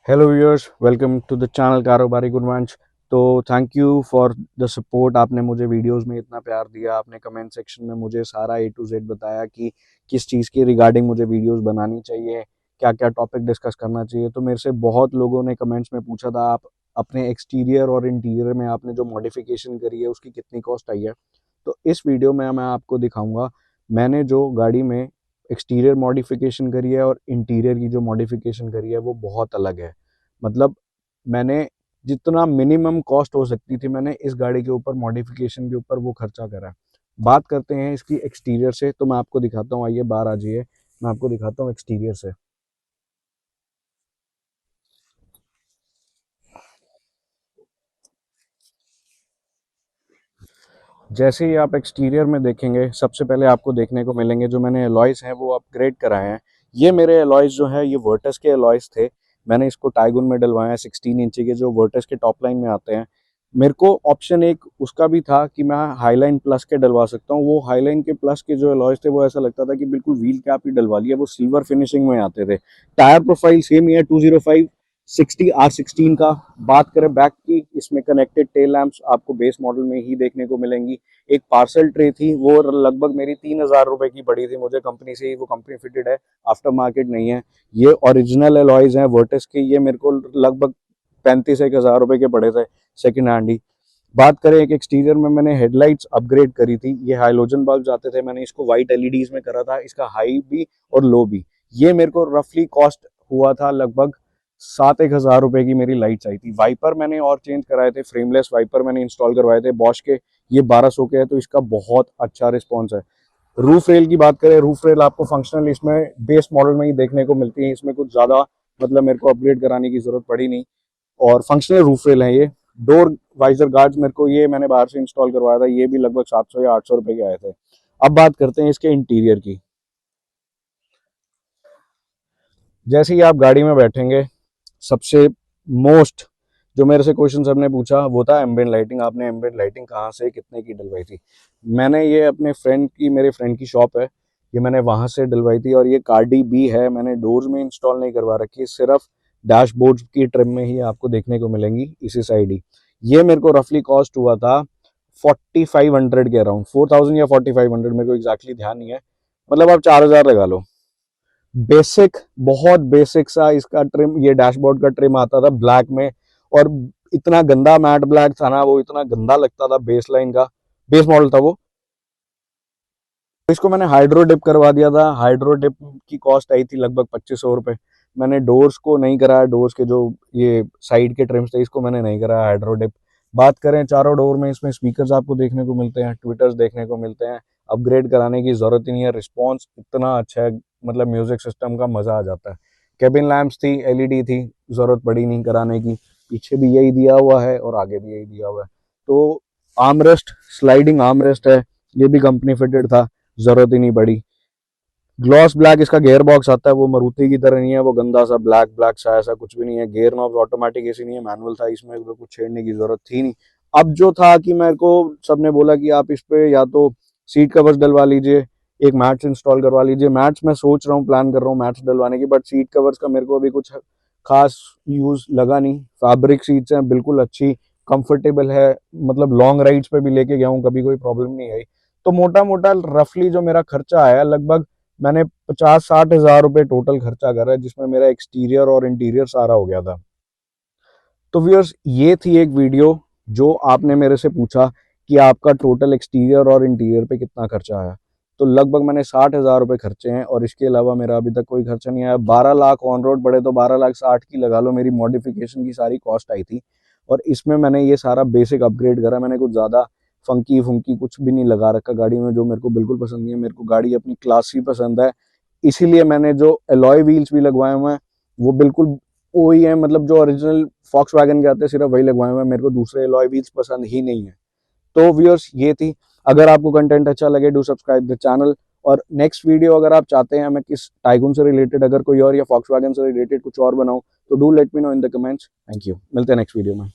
Hello viewers, welcome to the channel कारोबारी गुरवंश। तो thank you for the support. आपने मुझे वीडियोस में इतना प्यार दिया, आपने कमेंट सेक्शन में मुझे सारा ए टू जेड बताया कि किस चीज़ की रिगार्डिंग मुझे वीडियोस बनानी चाहिए, क्या क्या टॉपिक डिस्कस करना चाहिए। तो मेरे से बहुत लोगों ने कमेंट्स में पूछा था, आप अपने एक्सटीरियर और इंटीरियर में आपने जो मॉडिफिकेशन करी है उसकी कितनी कॉस्ट आई है। तो इस वीडियो में मैं आपको दिखाऊंगा मैंने जो गाड़ी में एक्सटीरियर मॉडिफिकेशन करी है और इंटीरियर की जो मॉडिफिकेशन करी है वो बहुत अलग है। मतलब मैंने जितना मिनिमम कॉस्ट हो सकती थी मैंने इस गाड़ी के ऊपर मॉडिफिकेशन के ऊपर वो खर्चा करा है। बात करते हैं इसकी एक्सटीरियर से, तो मैं आपको दिखाता हूँ। आइए बाहर आ जाइए, मैं आपको दिखाता हूँ एक्सटीरियर से। जैसे ही आप एक्सटीरियर में देखेंगे, सबसे पहले आपको देखने को मिलेंगे जो मैंने एलॉयज़ हैं वो अपग्रेड कराए हैं। ये मेरे एलॉयज़ जो है ये वर्टस के एलॉयज़ थे। मैंने इसको टाइगुन में डलवाए हैं 16 इंची के, जो वर्टस के टॉप लाइन में आते हैं। मेरे को ऑप्शन एक उसका भी था कि मैं हाईलाइन प्लस के डलवा सकता हूँ। वो हाईलाइन के प्लस के जो एलॉयज़ थे वो ऐसा लगता था कि बिल्कुल व्हील कैप ही डलवा लिया, वो सिल्वर फिनिशिंग में आते थे। टायर प्रोफाइल सेम ही है, 205 60 R16 का। बात करें बैक की, इसमें कनेक्टेड टेल लैंप्स आपको बेस मॉडल में ही देखने को मिलेंगी। एक पार्सल ट्रे थी, वो लगभग मेरी 3,000 रुपए की पड़ी थी मुझे कंपनी से ही, वो कंपनी फिटेड है, आफ्टर मार्केट नहीं है। ये ओरिजिनल एलॉयज हैं वर्टिस के, ये मेरे को लगभग 35,000 रुपए के पड़े थे सेकंड हैंड ही। बात करें एक एक्सटीरियर में, मैंने हेडलाइट्स अपग्रेड करी थी। ये हाइलोजन बल्ब आते थे, मैंने इसको वाइट एलईडीज में करा था, इसका हाई भी और लो भी। ये मेरे को रफली कॉस्ट हुआ था लगभग 7,000 रुपए की मेरी लाइट्स आई थी। वाइपर मैंने और चेंज कराए थे, फ्रेमलेस वाइपर मैंने इंस्टॉल करवाए थे बॉश के। ये 1200 के है, तो इसका बहुत अच्छा रिस्पॉन्स है। रूफ रेल की बात करें, रूफ रेल आपको फंक्शनल इसमें बेस मॉडल में ही देखने को मिलती है। इसमें कुछ ज़्यादा मतलब मेरे को अपग्रेड कराने की ज़रूरत पड़ी नहीं, और फंक्शनल रूफ रेल है ये। डोर वाइजर गार्ड्स मेरे को ये मैंने बाहर से इंस्टॉल करवाया था, ये भी लगभग 700 या 800 रुपए के आए थे। अब बात करते हैं इसके इंटीरियर की। जैसे ही आप गाड़ी में बैठेंगे, सबसे मोस्ट जो मेरे से क्वेश्चन सबने पूछा वो था एम्बिएंट लाइटिंग। आपने एम्बिएंट लाइटिंग कहाँ से कितने की डलवाई थी? मैंने ये अपने फ्रेंड की, मेरे फ्रेंड की शॉप है, ये मैंने वहाँ से डलवाई थी। और ये कार्डी बी है, मैंने डोर्स में इंस्टॉल नहीं करवा रखी, सिर्फ डैशबोर्ड की ट्रिम में ही आपको देखने को मिलेंगी इसी साइड ही। ये मेरे को रफली कॉस्ट हुआ था 4500 के अराउंड, 4000 या 4500, मेरे को एग्जैक्टली ध्यान नहीं है। मतलब आप 4000 लगा लो। बेसिक, बहुत बेसिक सा इसका ट्रिम, ये डैशबोर्ड का ट्रिम आता था ब्लैक में। और इतना गंदा मैट ब्लैक था ना, वो इतना गंदा लगता था, बेस लाइन का बेस मॉडल था वो। तो इसको मैंने हाइड्रो डिप करवा दिया था। हाइड्रो डिप की कॉस्ट आई थी लगभग 2500 रुपये। मैंने डोर्स को नहीं कराया, डोर्स के जो ये साइड के ट्रिम्स थे इसको मैंने नहीं कराया हाइड्रो डिप। बात करें चारों डोर में, इसमें स्पीकर्स आपको देखने को मिलते हैं, ट्विटर्स देखने को मिलते हैं। अपग्रेड कराने की जरूरत ही नहीं है, रिस्पॉन्स इतना अच्छा है, मतलब म्यूजिक सिस्टम का मजा आ जाता है। केबिन लैंप्स थी, एलईडी थी, जरूरत पड़ी नहीं कराने की। पीछे भी यही दिया हुआ है और आगे भी यही दिया हुआ है। तो आर्मरेस्ट, स्लाइडिंग आर्मरेस्ट है, ये भी कंपनी फिटेड था, जरूरत ही नहीं पड़ी। ग्लॉस ब्लैक इसका गियर बॉक्स आता है, वो मारुति की तरह नहीं है, वो गंदा सा ब्लैक ब्लैक सा ऐसा कुछ भी नहीं है। गियर नॉब्स ऑटोमेटिक ऐसी नहीं है, मैनुअल था, इसमें तो कुछ छेड़ने की जरूरत थी नहीं। अब जो था कि मेरे को सबने बोला कि आप इस पे या तो सीट कवर्स डलवा लीजिए, एक मैट्स इंस्टॉल करवा लीजिए। मैट्स मैं सोच रहा हूँ, प्लान कर रहा हूँ मैट्स डलवाने की, बट सीट कवर्स का मेरे को अभी कुछ खास यूज लगा नहीं। फैब्रिक सीट्स हैं, बिल्कुल अच्छी, कंफर्टेबल है, मतलब लॉन्ग राइड्स पे भी लेके गया हूँ, कभी कोई प्रॉब्लम नहीं आई। तो मोटा मोटा रफली जो मेरा खर्चा आया, लगभग मैंने 50-60 हज़ार रुपये टोटल खर्चा करा है, जिसमें मेरा एक्सटीरियर और इंटीरियर सारा हो गया था। तो व्यूअर्स, ये थी एक वीडियो जो आपने मेरे से पूछा कि आपका टोटल एक्सटीरियर और इंटीरियर पे कितना खर्चा आया। तो लगभग मैंने 60 हज़ार रुपये खर्चे हैं, और इसके अलावा मेरा अभी तक कोई खर्चा नहीं आया। 12 लाख ऑन रोड पड़े, तो 12 लाख 60 की लगा लो, मेरी मॉडिफिकेशन की सारी कॉस्ट आई थी। और इसमें मैंने ये सारा बेसिक अपग्रेड करा, मैंने कुछ ज़्यादा फंकी फंकी कुछ भी नहीं लगा रखा गाड़ी में, जो मेरे को बिल्कुल पसंद नहीं है। मेरे को गाड़ी अपनी क्लासी पसंद है, इसीलिए मैंने जो एलॉय व्हील्स भी लगवाए हुए हैं वो बिल्कुल वही है, मतलब जो ओरिजिनल फॉक्स वैगन के आते हैं सिर्फ वही लगवाए हुए हैं। मेरे को दूसरे एलॉय व्हील्स पसंद ही नहीं है। तो व्यूअर्स, ये थी। अगर आपको कंटेंट अच्छा लगे, डू सब्सक्राइब द चैनल। और नेक्स्ट वीडियो अगर आप चाहते हैं मैं किस टाइगुन से रिलेटेड, अगर कोई और या फॉक्स वैगन से रिलेटेड कुछ और बनाऊं, तो do let me know in the comments. Thank you, मिलते हैं नेक्स्ट वीडियो में।